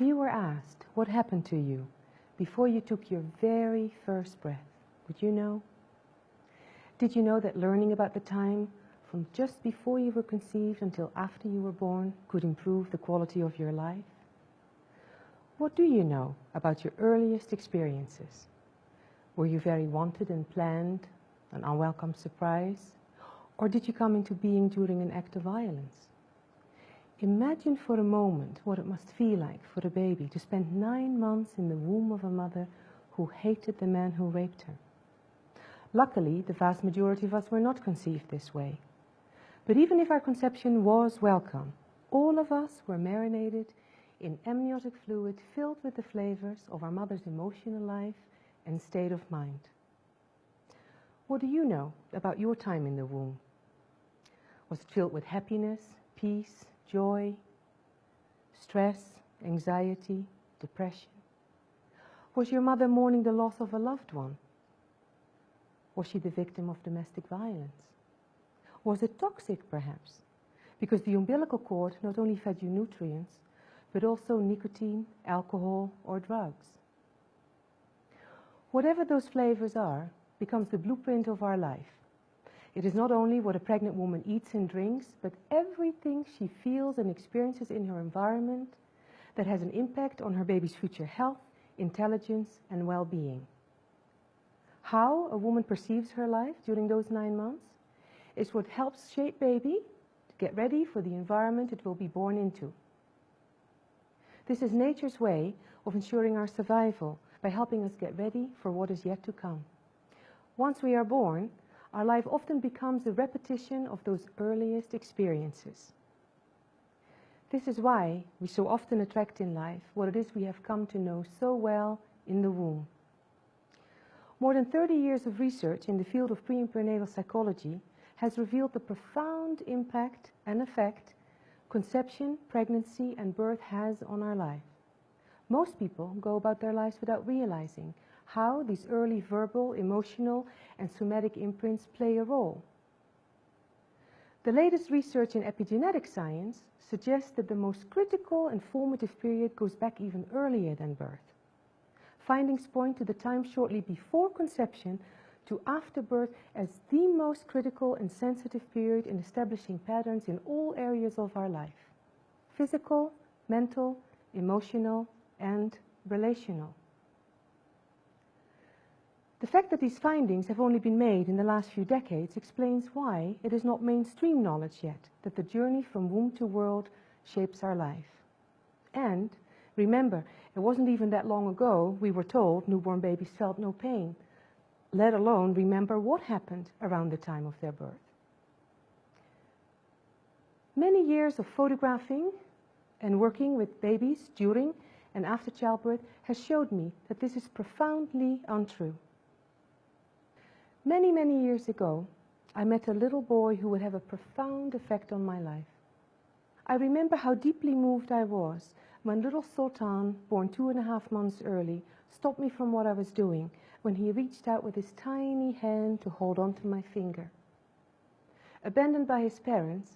If you were asked what happened to you before you took your very first breath, would you know? Did you know that learning about the time from just before you were conceived until after you were born could improve the quality of your life? What do you know about your earliest experiences? Were you very wanted and planned, an unwelcome surprise? Or did you come into being during an act of violence? Imagine for a moment what it must feel like for a baby to spend 9 months in the womb of a mother who hated the man who raped her. Luckily, the vast majority of us were not conceived this way. But even if our conception was welcome, all of us were marinated in amniotic fluid filled with the flavors of our mother's emotional life and state of mind. What do you know about your time in the womb? Was it filled with happiness, peace, joy, stress, anxiety, depression? Was your mother mourning the loss of a loved one? Was she the victim of domestic violence? Was it toxic, perhaps? Because the umbilical cord not only fed you nutrients, but also nicotine, alcohol, or drugs. Whatever those flavors are becomes the blueprint of our life. It is not only what a pregnant woman eats and drinks, but everything she feels and experiences in her environment that has an impact on her baby's future health, intelligence, and well-being. How a woman perceives her life during those 9 months is what helps shape baby to get ready for the environment it will be born into. This is nature's way of ensuring our survival by helping us get ready for what is yet to come. Once we are born, our life often becomes a repetition of those earliest experiences. This is why we so often attract in life what it is we have come to know so well in the womb. More than 30 years of research in the field of pre- and perinatal psychology has revealed the profound impact and effect conception, pregnancy, and birth has on our life. Most people go about their lives without realizing how these early verbal, emotional, and somatic imprints play a role. The latest research in epigenetic science suggests that the most critical and formative period goes back even earlier than birth. Findings point to the time shortly before conception to after birth as the most critical and sensitive period in establishing patterns in all areas of our life: physical, mental, emotional, and relational. The fact that these findings have only been made in the last few decades explains why it is not mainstream knowledge yet that the journey from womb to world shapes our life. And remember, it wasn't even that long ago we were told newborn babies felt no pain, let alone remember what happened around the time of their birth. Many years of photographing and working with babies during and after childbirth has showed me that this is profoundly untrue. Many, many years ago, I met a little boy who would have a profound effect on my life. I remember how deeply moved I was when little Sultan, born 2.5 months early, stopped me from what I was doing when he reached out with his tiny hand to hold onto my finger. Abandoned by his parents,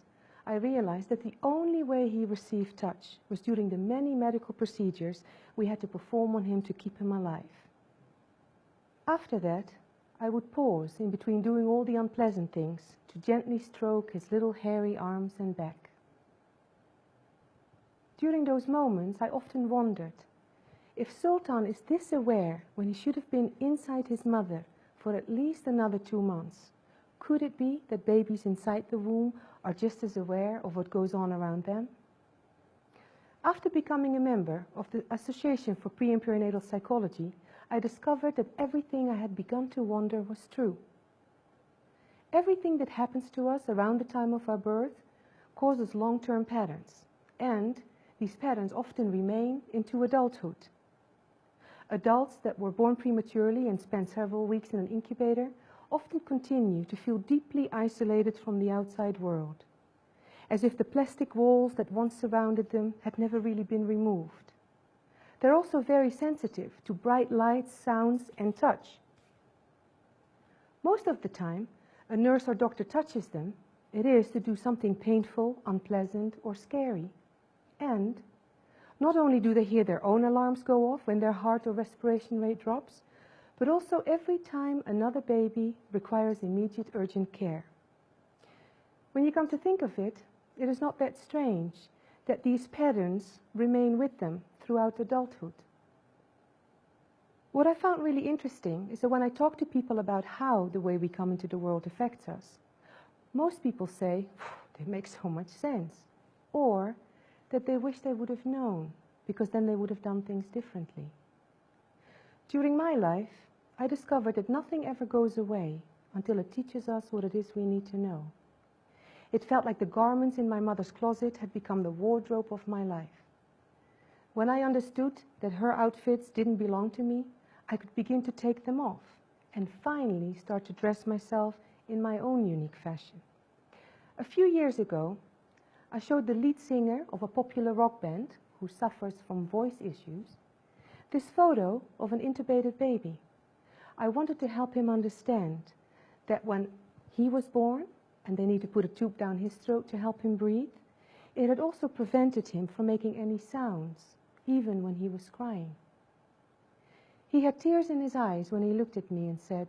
I realized that the only way he received touch was during the many medical procedures we had to perform on him to keep him alive. After that, I would pause in between doing all the unpleasant things to gently stroke his little hairy arms and back. During those moments, I often wondered, if Sultan is this aware when he should have been inside his mother for at least another 2 months, could it be that babies inside the womb are just as aware of what goes on around them? After becoming a member of the Association for Pre- and Perinatal Psychology, I discovered that everything I had begun to wonder was true. Everything that happens to us around the time of our birth causes long-term patterns, and these patterns often remain into adulthood. Adults that were born prematurely and spent several weeks in an incubator often continue to feel deeply isolated from the outside world, as if the plastic walls that once surrounded them had never really been removed. They're also very sensitive to bright lights, sounds, and touch. Most of the time, a nurse or doctor touches them, it is to do something painful, unpleasant, or scary. And Not only do they hear their own alarms go off when their heart or respiration rate drops, but also every time another baby requires immediate urgent care. When you come to think of it, it is not that strange that these patterns remain with them throughout adulthood. What I found really interesting is that when I talk to people about how the way we come into the world affects us, most people say, "They make so much sense," or that they wish they would have known, because then they would have done things differently. During my life, I discovered that nothing ever goes away until it teaches us what it is we need to know. It felt like the garments in my mother's closet had become the wardrobe of my life. When I understood that her outfits didn't belong to me, I could begin to take them off and finally start to dress myself in my own unique fashion. A few years ago, I showed the lead singer of a popular rock band who suffers from voice issues this photo of an intubated baby. I wanted to help him understand that when he was born and they need to put a tube down his throat to help him breathe, it had also prevented him from making any sounds, even when he was crying. He had tears in his eyes when he looked at me and said,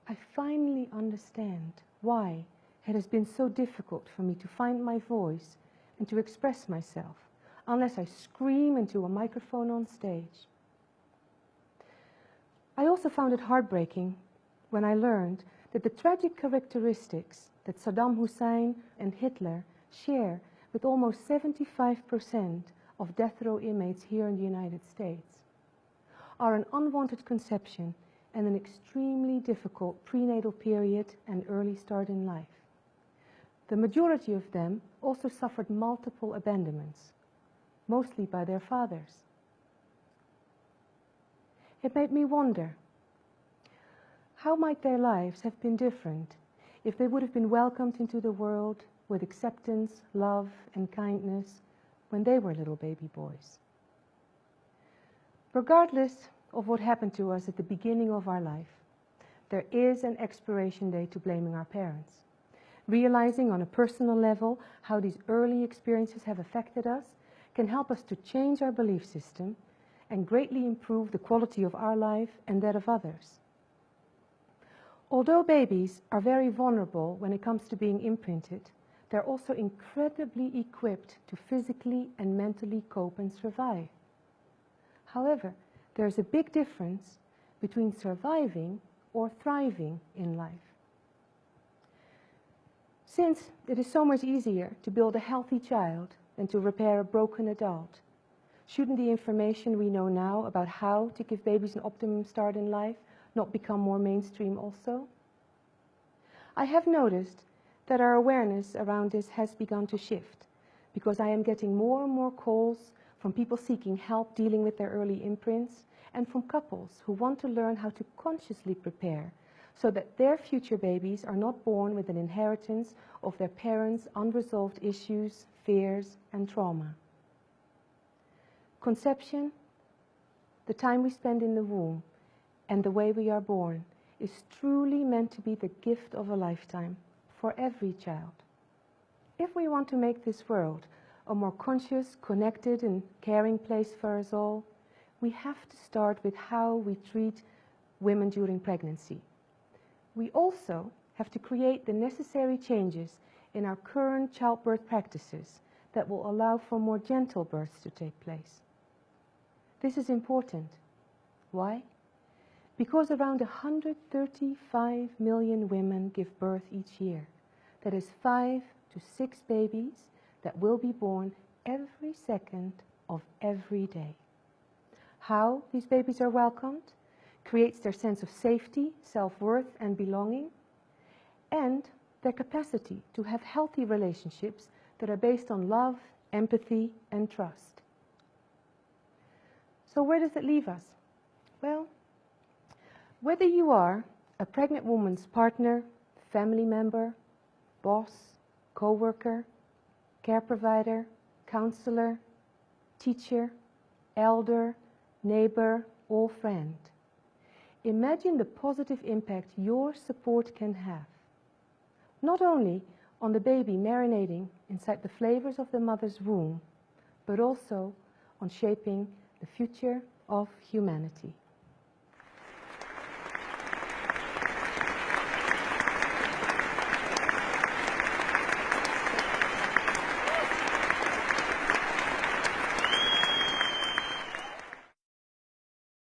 "I finally understand why it has been so difficult for me to find my voice and to express myself unless I scream into a microphone on stage." I also found it heartbreaking when I learned that the tragic characteristics that Saddam Hussein and Hitler share with almost 75% of death row inmates here in the United States are an unwanted conception and an extremely difficult prenatal period and early start in life. The majority of them also suffered multiple abandonments, mostly by their fathers. It made me wonder, how might their lives have been different if they would have been welcomed into the world with acceptance, love, and kindness when they were little baby boys? Regardless of what happened to us at the beginning of our life, there is an expiration date to blaming our parents. Realizing on a personal level how these early experiences have affected us can help us to change our belief system and greatly improve the quality of our life and that of others. Although babies are very vulnerable when it comes to being imprinted, they're also incredibly equipped to physically and mentally cope and survive. However, there's a big difference between surviving or thriving in life. Since it is so much easier to build a healthy child than to repair a broken adult, shouldn't the information we know now about how to give babies an optimum start in life not become more mainstream also? I have noticed that our awareness around this has begun to shift, because I am getting more and more calls from people seeking help dealing with their early imprints, and from couples who want to learn how to consciously prepare so that their future babies are not born with an inheritance of their parents' unresolved issues, fears, and trauma. Conception, the time we spend in the womb, and the way we are born is truly meant to be the gift of a lifetime for every child. If we want to make this world a more conscious, connected, and caring place for us all, we have to start with how we treat women during pregnancy. We also have to create the necessary changes in our current childbirth practices that will allow for more gentle births to take place. This is important. Why? Because around 135 million women give birth each year. That is 5 to 6 babies that will be born every second of every day. How these babies are welcomed creates their sense of safety, self-worth, and belonging, and their capacity to have healthy relationships that are based on love, empathy, and trust. So where does it leave us? Well, whether you are a pregnant woman's partner, family member, boss, co-worker, care provider, counselor, teacher, elder, neighbor, or friend, imagine the positive impact your support can have, not only on the baby marinating inside the flavors of the mother's womb, but also on shaping the future of humanity.